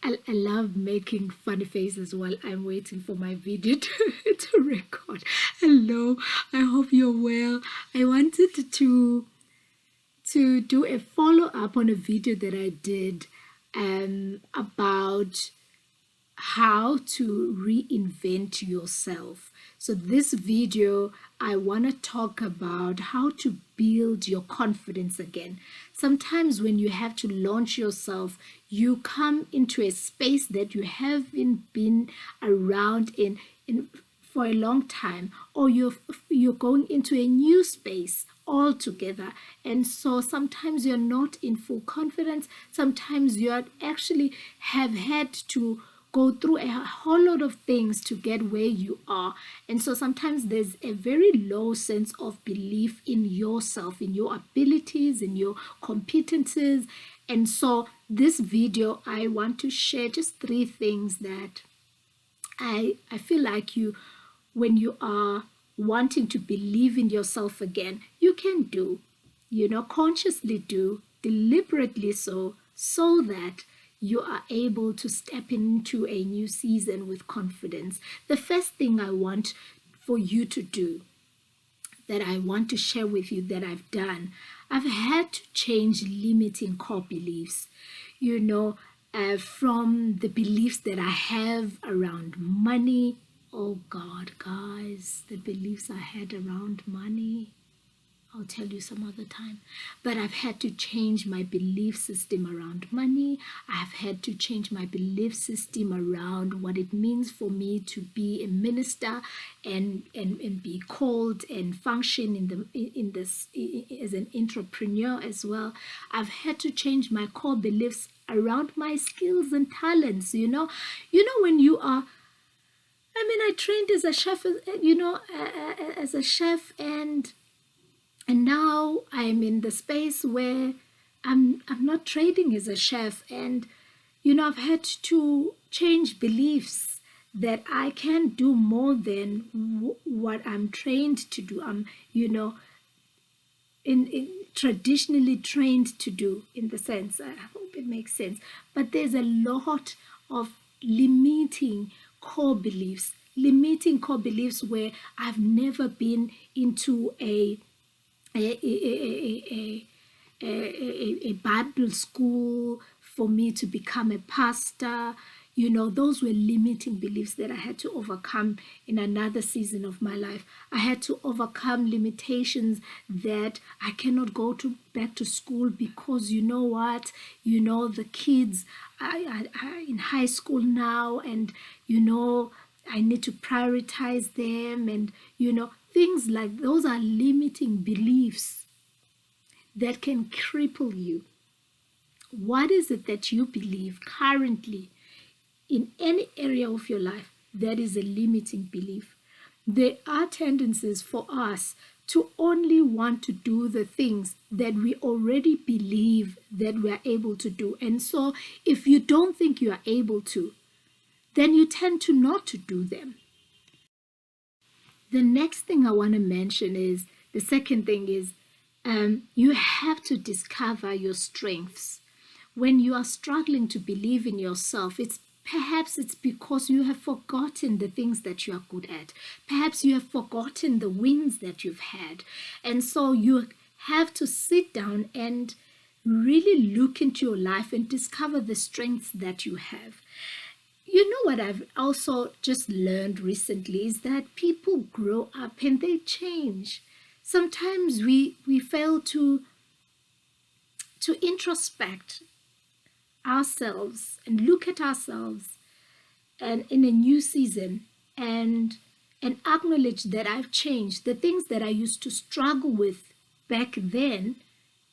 I love making funny faces while I'm waiting for my video to record. Hello, I hope you're well. I wanted to do a follow-up on a video that I did about how to reinvent yourself. So this video, I want to talk about how to build your confidence again. Sometimes when you have to launch yourself, you come into a space that you haven't been around in for a long time, or you're going into a new space altogether, and so sometimes you're not in full confidence. Sometimes you actually have had to go through a whole lot of things to get where you are, and so sometimes there's a very low sense of belief in yourself, in your abilities, in your competences. And so this video, I want to share just 3 things that I feel like when you are wanting to believe in yourself again, you can do, consciously do, deliberately so that you are able to step into a new season with confidence. The first thing I want for you to do, that I want to share with you that I've done, I've had to change limiting core beliefs, from the beliefs that I have around money. Oh God, guys, the beliefs I had around money, I'll tell you some other time. But I've had to change my belief system around money. I've had to change my belief system around what it means for me to be a minister and be called and function in this as an entrepreneur as well. I've had to change my core beliefs around my skills and talents. When you are, I trained as a chef, as a chef, and now I'm in the space where I'm not trading as a chef, and I've had to change beliefs that I can do more than what I'm trained to do. I'm in traditionally trained to do, in the sense, I hope it makes sense. But there's a lot of limiting core beliefs where I've never been into a Bible school for me to become a pastor. Those were limiting beliefs that I had to overcome in another season of my life. I had to overcome limitations that I cannot go back to school because the kids are in high school now, and I need to prioritize them, and things like those are limiting beliefs that can cripple you. What is it that you believe currently in any area of your life that is a limiting belief? There are tendencies for us to only want to do the things that we already believe that we are able to do. And so if you don't think you are able to, then you tend to not to do them. The next thing I want to mention is, the second thing is, you have to discover your strengths. When you are struggling to believe in yourself, perhaps it's because you have forgotten the things that you are good at. Perhaps you have forgotten the wins that you've had. And so you have to sit down and really look into your life and discover the strengths that you have. What I've also just learned recently is that people grow up and they change. Sometimes we fail to introspect ourselves and look at ourselves and in a new season and acknowledge that I've changed. The things that I used to struggle with back then,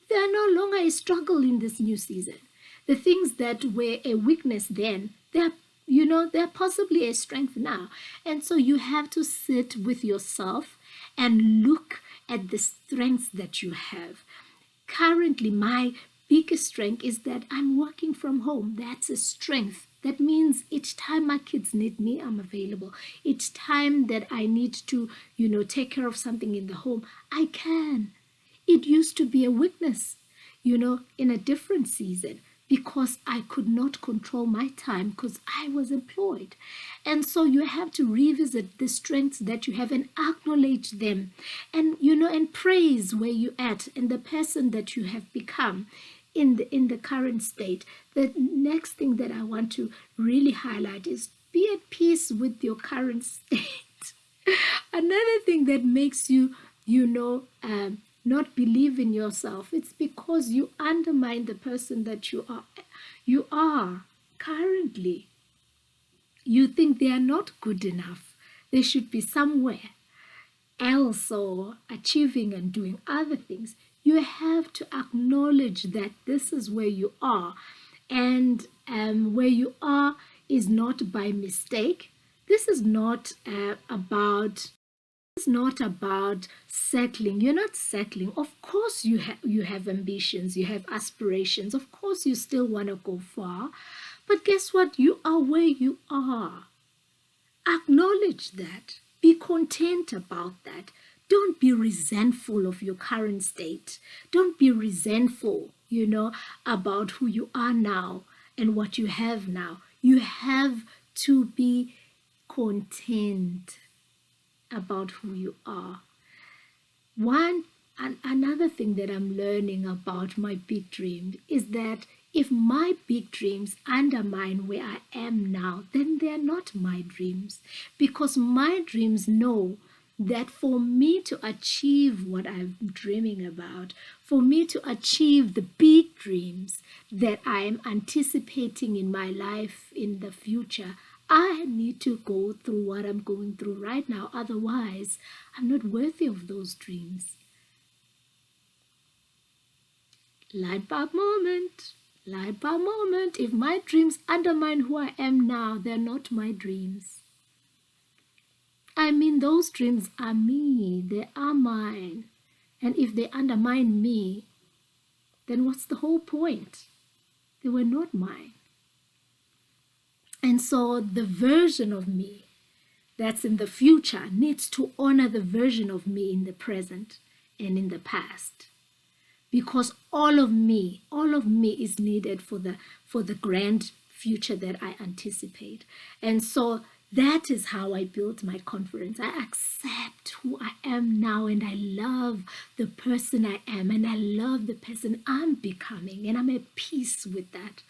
they are no longer a struggle in this new season. The things that were a weakness then, they're possibly a strength now. And so you have to sit with yourself and look at the strengths that you have. Currently, my biggest strength is that I'm working from home. That's a strength. That means each time my kids need me, I'm available. Each time that I need to, take care of something in the home, I can. It used to be a weakness, in a different season. because I could not control my time because I was employed. And so you have to revisit the strengths that you have and acknowledge them, and and praise where you're at and the person that you have become in the current state. The next thing that I want to really highlight is be at peace with your current state. Another thing that makes you not believe in yourself, it's because you undermine the person that you are currently. You think they are not good enough. They should be somewhere else or achieving and doing other things. You have to acknowledge that this is where you are, and where you are is not by mistake. This is not about it's not about settling. You're not settling. Of course you have ambitions, you have aspirations. Of course you still want to go far. But guess what? You are where you are. Acknowledge that. Be content about that. Don't be resentful of your current state. Don't be resentful, about who you are now and what you have now. You have to be content about who you are. Another thing that I'm learning about my big dreams is that if my big dreams undermine where I am now, then they're not my dreams. Because my dreams know that for me to achieve what I'm dreaming about, for me to achieve the big dreams that I am anticipating in my life in the future, I need to go through what I'm going through right now. Otherwise, I'm not worthy of those dreams. Light bulb moment. Light bulb moment. If my dreams undermine who I am now, they're not my dreams. I mean, those dreams are me. They are mine. And if they undermine me, then what's the whole point? They were not mine. And so the version of me that's in the future needs to honor the version of me in the present and in the past. Because all of me is needed for the grand future that I anticipate. And so that is how I build my confidence. I accept who I am now, and I love the person I am, and I love the person I'm becoming, and I'm at peace with that.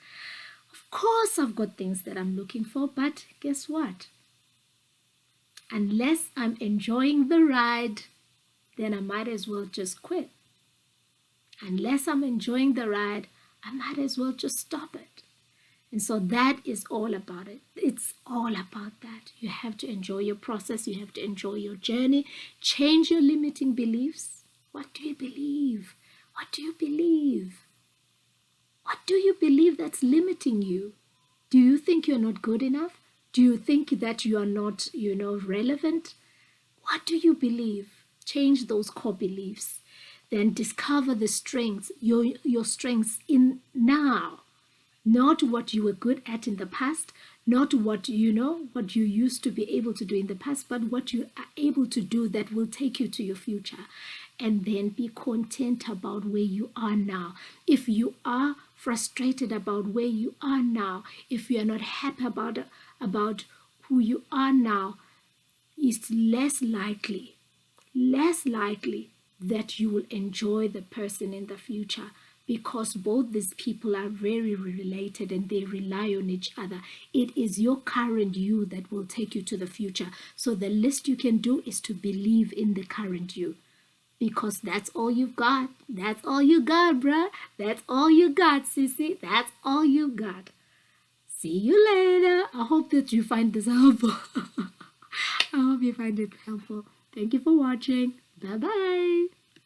Of course, I've got things that I'm looking for, but guess what? Unless I'm enjoying the ride, then I might as well just quit. Unless I'm enjoying the ride, I might as well just stop it. And so that is all about it. It's all about that. You have to enjoy your process. You have to enjoy your journey. Change your limiting beliefs. What do you believe? What do you believe? What do you believe that's limiting you? Do you think you're not good enough? Do you think that you are not, relevant? What do you believe? Change those core beliefs. Then discover the strengths, your strengths in now. Not what you were good at in the past, not what what you used to be able to do in the past, but what you are able to do that will take you to your future. And then be content about where you are now. If you are frustrated about where you are now, if you are not happy about who you are now, it's less likely that you will enjoy the person in the future, because both these people are very related and they rely on each other. It is your current you that will take you to the future. So the least you can do is to believe in the current you, because that's all you've got. That's all you got, bruh. That's all you got, sissy. That's all you got. See you later. I hope that you find this helpful. I hope you find it helpful. Thank you for watching. Bye-bye.